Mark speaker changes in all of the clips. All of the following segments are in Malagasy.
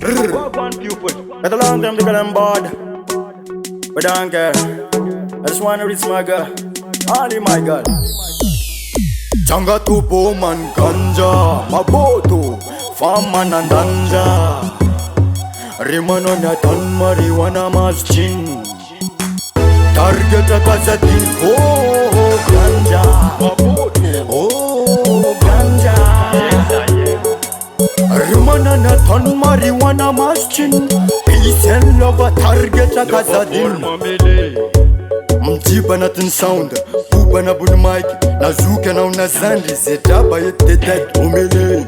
Speaker 1: Walk on pupil.
Speaker 2: Got a long time to get on board, but I don't care. I just wanna reach my girl, only my girl. Changa tupo man ganja, maboto, faman and danja. Rimano na ton marijuana masjin. Target akasatin, oh ganja, oh ganja. Rimana na ton marijuana masjin. Peace and love a target akasatin. Mtiba na tin sound, buba na bud mic, na zuka na una zandi, zetaba yete dead umele.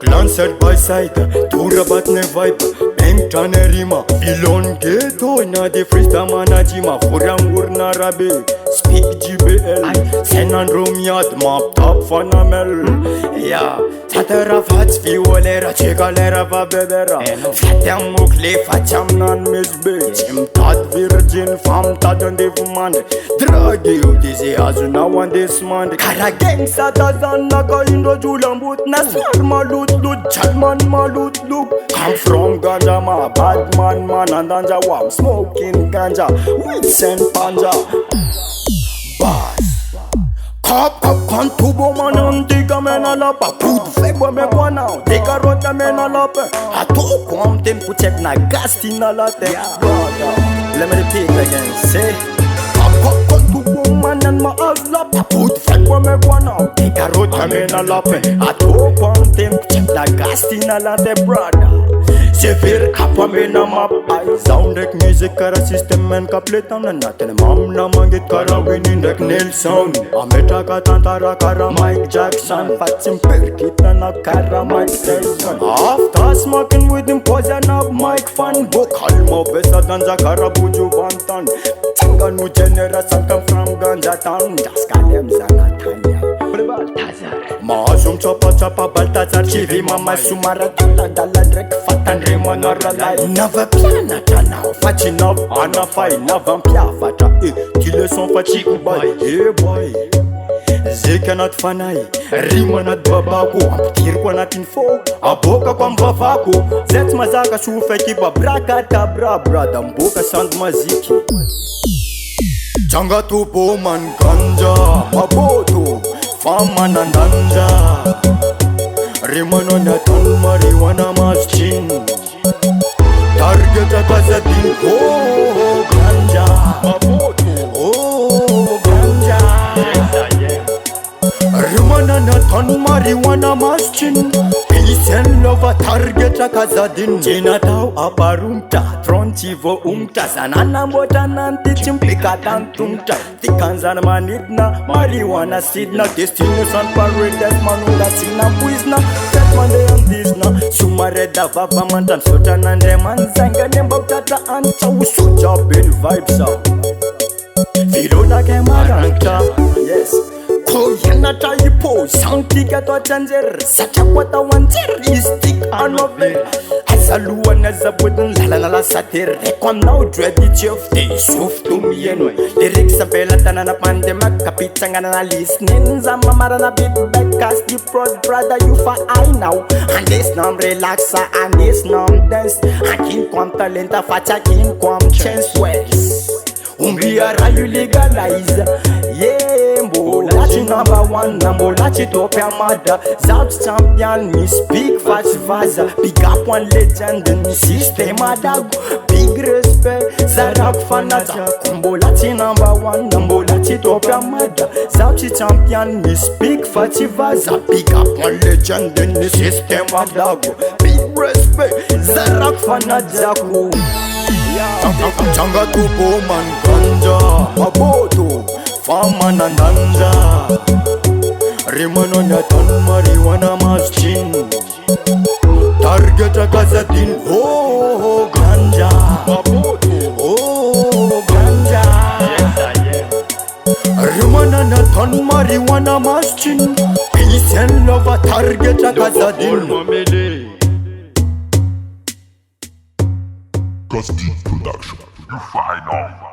Speaker 2: Clan side by side, tura bat ne vibe, bank tane rima, filon ghetto na de freestyle manajima, furang urna rabe, speak GBL, sen and romiat, map top fanamel. Yeah, tatera fats fiolera, chegalera va bebera, fatam mukle facham nan misbit, tad virgin fam tad on the man, drag you dizzy as now on this man, kara gang satazan naga indo julambut, naswar malut. Chalman malut look. Come from ganja ma, BadMan man and ganja wam, smoking ganja, weeds and panja. Bass. Cop contubo man and tika mena lapa, put febo me go now, tika rota mena lapa. I talk one them put check na gas in a latte. Let me repeat again, say. Cop contubo man and ma azlap, put febo me go now, tika rota mena lapa. I talk one them. La gastina la de brada. Severe kappa me na map. Sound like music kara system and kapletam na natin. Mam na mangit kara winning like nail sound. Ameta ka tantara kara Mike Jackson. Fatsim perkita na kara Mike Tyson. After smoking with him poison up Mike Fan. Vocal mo besa ganja kara buju bantan. Tinga nu generation come from ganja town. Just kalem zanatanya. Balthazard. Maazum chapa Balthazard. Chivi mama sumara tala dala drek fatan remona ralai. Nava piana tanao fachi nav anafai navam pia fata. Kile son fachi kubai. Hey boy. Zekanat fanai rimanat babako ampitir kwa natin fo aboka kwa mvavako zet mazaka shufe kiba brakata bra brada mboka sound maziki. Changa tupo man ganja maboto faman and danja. Rimano na ton marijuana masjin. Target akasatin, oh ganja, oh ganja. Rimano na ton marijuana masjin. Peace and love a target akasadin. Jina tau aparumta, trontivo umta. Sanana mota nanti chimpika tantumta. Tikanzana manitna, marijuana sidna. Destination paradise manunga sina puisna. Mande and disna, sumareda vava mantan sotan and manzanga nembautata anta usuja bin vibes out. Filona kemaranta, yes. Koyana taipo, santika to changer, sacha kwata wanzer, istik anove. Asaluwa naza budun la la satir. Rekwan now dread the chief day, soft to me anyway. Lyrics abela tanana pandema, kapitanga na listening. Zama marana bit back, cast the prod brother you for I now. And this nam relaxa, and this nam dance. And king kwam talenta, facha king kwam chance ways. Umbiara you legalize. Yeah, mbolachi number one, mbolachi top ya mada. South champion, me speak fast vaza. Big up one legend in the system adago. Big respect, zarak fanaza. Mbolachi number one, mbolachi top ya mada. South champion, me speak fast vaza. Big up one legend in the system adago. Big respect, zarak fanaza. Changa tupo man ganja maboto faman and danja. Rimano na ton marijuana masjin. Target akasatin, oh ganja, oh ganja. Rimano na ton marijuana masjin. Peace and love a target akasatin.
Speaker 3: Cause deep production, you find out.